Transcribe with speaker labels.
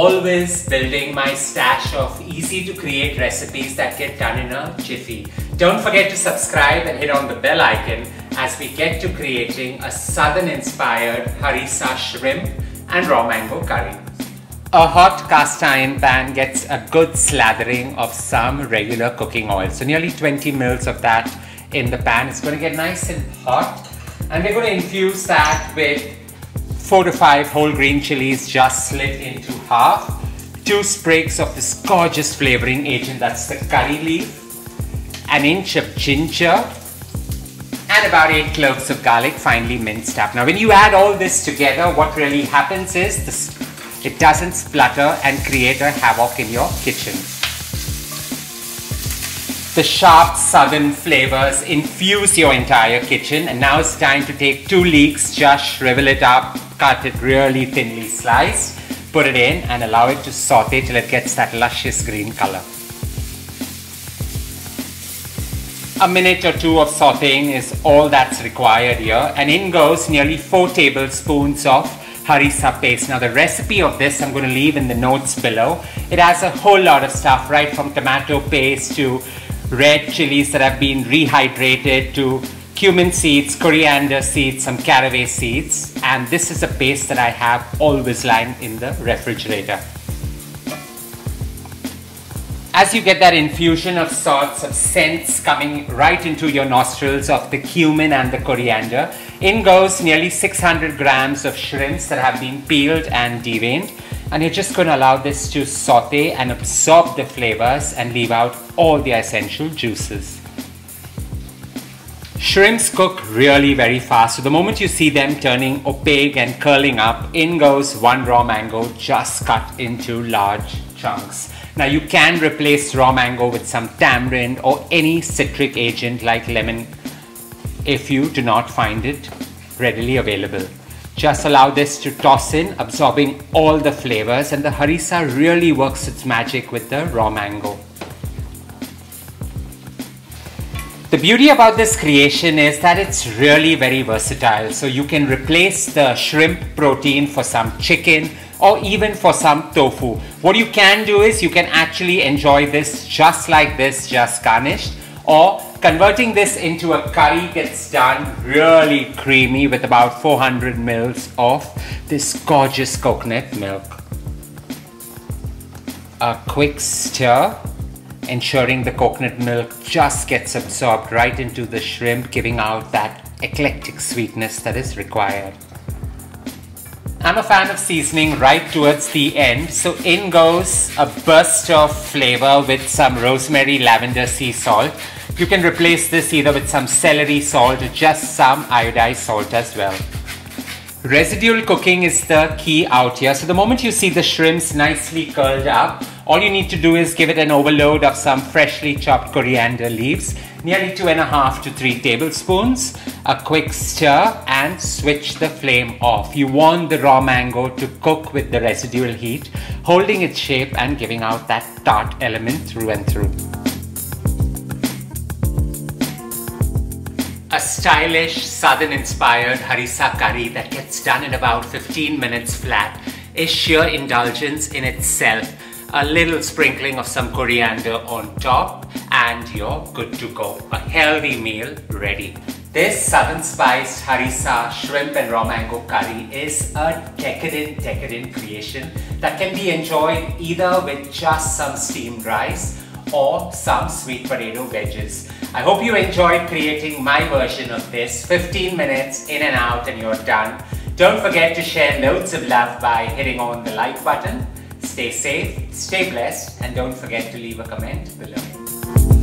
Speaker 1: always building my stash of easy to create recipes that get done in a jiffy. Don't forget to subscribe and hit on the bell icon as we get to creating a southern inspired harissa shrimp and raw mango curry. A hot cast iron pan gets a good slathering of some regular cooking oil. So nearly 20 mils of that in the pan. It's going to get nice and hot. And we're going to infuse that with 4 to 5 whole green chilies just slit into half. 2 sprigs of this gorgeous flavoring agent, that's the curry leaf. An inch of ginger. And about 8 cloves of garlic finely minced up. Now when you add all this together, what really happens is it doesn't splutter and create a havoc in your kitchen. The sharp southern flavors infuse your entire kitchen, and now it's time to take 2 leeks, just shrivel it up, cut it really thinly sliced, put it in and allow it to saute till it gets that luscious green color. A minute or 2 of sauteing is all that's required here, and in goes nearly 4 tablespoons of harissa paste. Now the recipe of this I'm going to leave in the notes below. It has a whole lot of stuff, right from tomato paste to red chilies that have been rehydrated to cumin seeds, coriander seeds, some caraway seeds, and this is a paste that I have always lying in the refrigerator. As you get that infusion of sorts of scents coming right into your nostrils of the cumin and the coriander, in goes nearly 600 grams of shrimps that have been peeled and deveined, and you're just going to allow this to saute and absorb the flavors and leave out all the essential juices. Shrimps cook really very fast, so the moment you see them turning opaque and curling up, in goes 1 raw mango just cut into large chunks. Now you can replace raw mango with some tamarind or any citric agent like lemon if you do not find it readily available. Just allow this to toss in, absorbing all the flavors, and the harissa really works its magic with the raw mango. The beauty about this creation is that it's really very versatile. So you can replace the shrimp protein for some chicken or even for some tofu. What you can do is you can actually enjoy this just like this, just garnished, or converting this into a curry gets done really creamy with about 400 mils of this gorgeous coconut milk. A quick stir, ensuring the coconut milk just gets absorbed right into the shrimp, giving out that eclectic sweetness that is required. I'm a fan of seasoning right towards the end, so in goes a burst of flavor with some rosemary lavender sea salt. You can replace this either with some celery salt or just some iodized salt as well. Residual cooking is the key out here. So the moment you see the shrimps nicely curled up, all you need to do is give it an overload of some freshly chopped coriander leaves, nearly 2.5 to 3 tablespoons, a quick stir, and switch the flame off. You want the raw mango to cook with the residual heat, holding its shape and giving out that tart element through and through. A stylish southern inspired harissa curry that gets done in about 15 minutes flat is sheer indulgence in itself. A little sprinkling of some coriander on top and you're good to go. A healthy meal ready. This southern spiced harissa shrimp and raw mango curry is a decadent creation that can be enjoyed either with just some steamed rice or some sweet potato wedges. I hope you enjoyed creating my version of this. 15 minutes in and out and you're done. Don't forget to share loads of love by hitting on the like button. Stay safe, stay blessed, and don't forget to leave a comment below.